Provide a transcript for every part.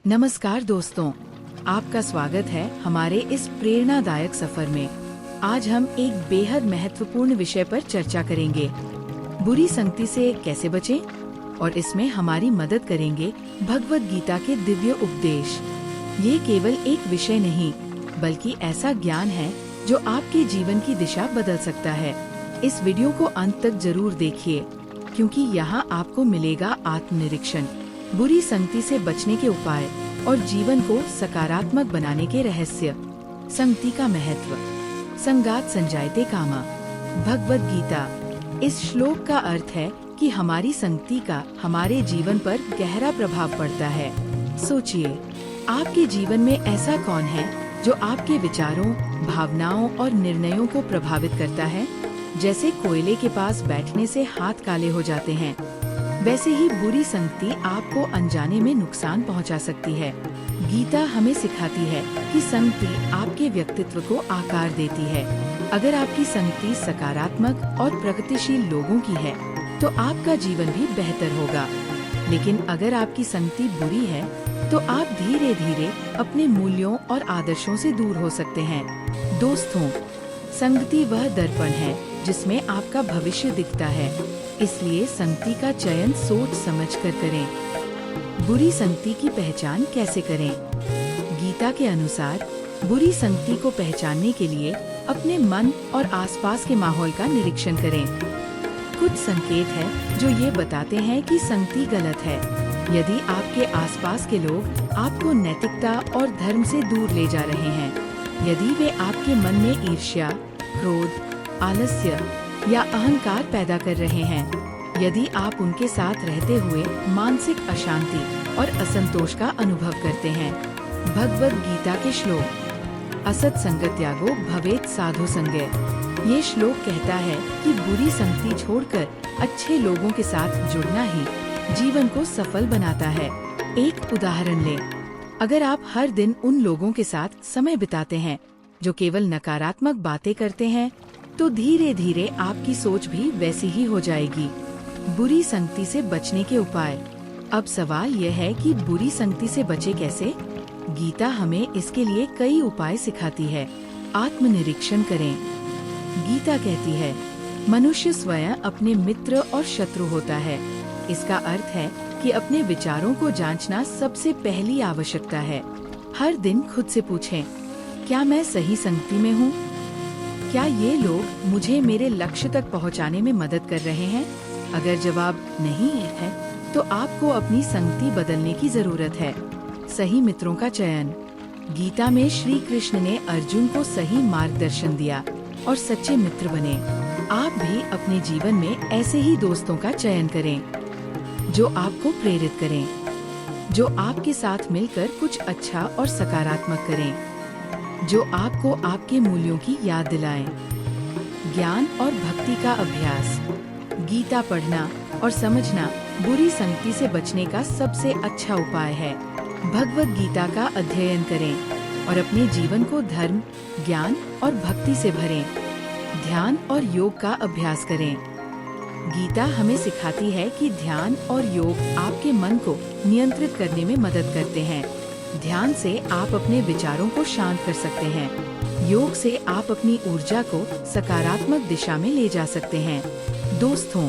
नमस्कार दोस्तों, आपका स्वागत है हमारे इस प्रेरणादायक सफर में। आज हम एक बेहद महत्वपूर्ण विषय पर चर्चा करेंगे, बुरी संगति से कैसे बचें, और इसमें हमारी मदद करेंगे भगवद गीता के दिव्य उपदेश। ये केवल एक विषय नहीं, बल्कि ऐसा ज्ञान है जो आपके जीवन की दिशा बदल सकता है। इस वीडियो को अंत तक जरूर देखिए, क्योंकि यहाँ आपको मिलेगा आत्मनिरीक्षण, बुरी संगति से बचने के उपाय और जीवन को सकारात्मक बनाने के रहस्य। संगति का महत्व। संगात संजायते कामा। भगवद गीता। इस श्लोक का अर्थ है कि हमारी संगति का हमारे जीवन पर गहरा प्रभाव पड़ता है। सोचिए, आपके जीवन में ऐसा कौन है जो आपके विचारों, भावनाओं और निर्णयों को प्रभावित करता है। जैसे कोयले के पास बैठने से हाथ काले हो जाते हैं, वैसे ही बुरी संगति आपको अनजाने में नुकसान पहुंचा सकती है। गीता हमें सिखाती है कि संगति आपके व्यक्तित्व को आकार देती है। अगर आपकी संगति सकारात्मक और प्रगतिशील लोगों की है, तो आपका जीवन भी बेहतर होगा। लेकिन अगर आपकी संगति बुरी है, तो आप धीरे धीरे अपने मूल्यों और आदर्शों से दूर हो सकते हैं। दोस्तों, संगति वह दर्पण है जिसमें आपका भविष्य दिखता है, इसलिए संगति का चयन सोच समझकर करें। बुरी संगति की पहचान कैसे करें? गीता के अनुसार बुरी संगति को पहचानने के लिए अपने मन और आसपास के माहौल का निरीक्षण करें। कुछ संकेत है जो ये बताते हैं कि संगति गलत है। यदि आपके आसपास के लोग आपको नैतिकता और धर्म से दूर ले जा रहे हैं, यदि वे आपके मन में ईर्ष्या, क्रोध, आलस्य या अहंकार पैदा कर रहे हैं, यदि आप उनके साथ रहते हुए मानसिक अशांति और असंतोष का अनुभव करते हैं। भगवद गीता के श्लोक। असत संगत त्यागो भवेत साधु संगः। ये श्लोक कहता है कि बुरी संगति छोड़कर अच्छे लोगों के साथ जुड़ना ही जीवन को सफल बनाता है। एक उदाहरण लें, अगर आप हर दिन उन लोगों के साथ समय बिताते हैं जो केवल नकारात्मक बातें करते हैं, तो धीरे धीरे आपकी सोच भी वैसी ही हो जाएगी। बुरी संगति से बचने के उपाय। अब सवाल यह है कि बुरी संगति से बचे कैसे? गीता हमें इसके लिए कई उपाय सिखाती है। आत्मनिरीक्षण करें। गीता कहती है, मनुष्य स्वयं अपने मित्र और शत्रु होता है। इसका अर्थ है कि अपने विचारों को जांचना सबसे पहली आवश्यकता है। हर दिन खुद से पूछें, क्या मैं सही संगति में हूँ? क्या ये लोग मुझे मेरे लक्ष्य तक पहुंचाने में मदद कर रहे हैं? अगर जवाब नहीं है, तो आपको अपनी संगति बदलने की जरूरत है। सही मित्रों का चयन। गीता में श्री कृष्ण ने अर्जुन को सही मार्गदर्शन दिया और सच्चे मित्र बने। आप भी अपने जीवन में ऐसे ही दोस्तों का चयन करें, जो आपको प्रेरित करें, जो आपके साथ मिलकर कुछ अच्छा और सकारात्मक करें, जो आपको आपके मूल्यों की याद दिलाएं। ज्ञान और भक्ति का अभ्यास। गीता पढ़ना और समझना बुरी संगति से बचने का सबसे अच्छा उपाय है। भगवद गीता का अध्ययन करें और अपने जीवन को धर्म, ज्ञान और भक्ति से भरें। ध्यान और योग का अभ्यास करें। गीता हमें सिखाती है कि ध्यान और योग आपके मन को नियंत्रित करने में मदद करते हैं। ध्यान से आप अपने विचारों को शांत कर सकते हैं। योग से आप अपनी ऊर्जा को सकारात्मक दिशा में ले जा सकते हैं। दोस्तों,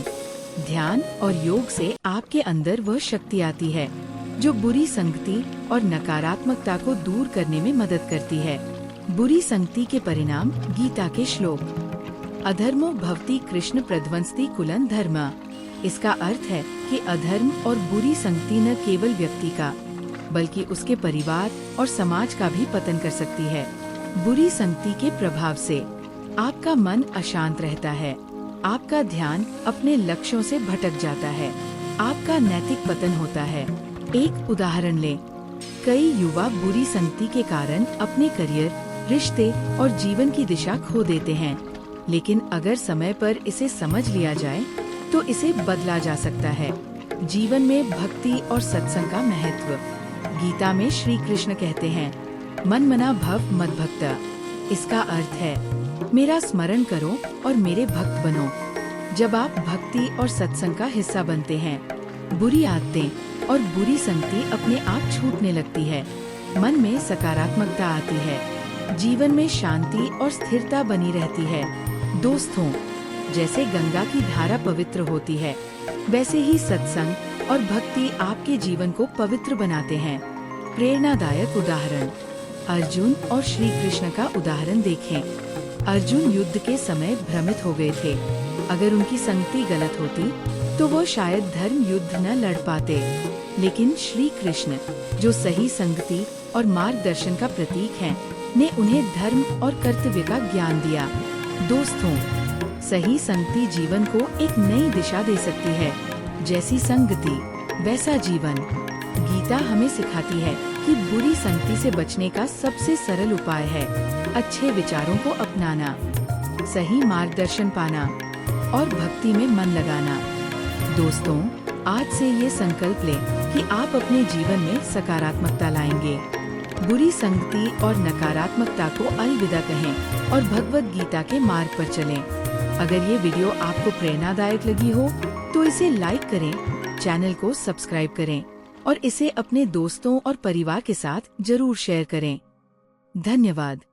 ध्यान और योग से आपके अंदर वह शक्ति आती है जो बुरी संगति और नकारात्मकता को दूर करने में मदद करती है। बुरी संगति के परिणाम। गीता के श्लोक। अधर्मो भवति कृष्ण प्रध्वंसति कुलं धर्म। इसका अर्थ है कि अधर्म और बुरी संगति न केवल व्यक्ति का, बल्कि उसके परिवार और समाज का भी पतन कर सकती है। बुरी संगति के प्रभाव से आपका मन अशांत रहता है, आपका ध्यान अपने लक्ष्यों से भटक जाता है, आपका नैतिक पतन होता है। एक उदाहरण लें, कई युवा बुरी संगति के कारण अपने करियर, रिश्ते और जीवन की दिशा खो देते हैं। लेकिन अगर समय पर इसे समझ लिया जाए, तो इसे बदला जा सकता है। जीवन में भक्ति और सत्संग का महत्व। गीता में श्री कृष्ण कहते हैं, मन मना भव मद भक्त। इसका अर्थ है, मेरा स्मरण करो और मेरे भक्त बनो। जब आप भक्ति और सत्संग का हिस्सा बनते हैं, बुरी आदतें और बुरी संगति अपने आप छूटने लगती है। मन में सकारात्मकता आती है। जीवन में शांति और स्थिरता बनी रहती है। दोस्तों, जैसे गंगा की धारा पवित्र होती है, वैसे ही सत्संग और भक्ति आपके जीवन को पवित्र बनाते हैं। प्रेरणादायक उदाहरण, अर्जुन और श्री कृष्ण का उदाहरण देखें। अर्जुन युद्ध के समय भ्रमित हो गए थे। अगर उनकी संगति गलत होती तो वो शायद धर्म युद्ध न लड़ पाते। लेकिन श्री कृष्ण, जो सही संगति और मार्गदर्शन का प्रतीक हैं, ने उन्हें धर्म और कर्तव्य का ज्ञान दिया। दोस्तों, सही संगति जीवन को एक नई दिशा दे सकती है। जैसी संगति वैसा जीवन। गीता हमें सिखाती है कि बुरी संगति से बचने का सबसे सरल उपाय है अच्छे विचारों को अपनाना, सही मार्गदर्शन पाना और भक्ति में मन लगाना। दोस्तों, आज से ये संकल्प लें कि आप अपने जीवन में सकारात्मकता लाएंगे। बुरी संगति और नकारात्मकता को अलविदा कहें और भगवत गीता के मार्ग पर चलें। अगर ये वीडियो आपको प्रेरणादायक लगी हो तो इसे लाइक करें, चैनल को सब्सक्राइब करें और इसे अपने दोस्तों और परिवार के साथ जरूर शेयर करें। धन्यवाद।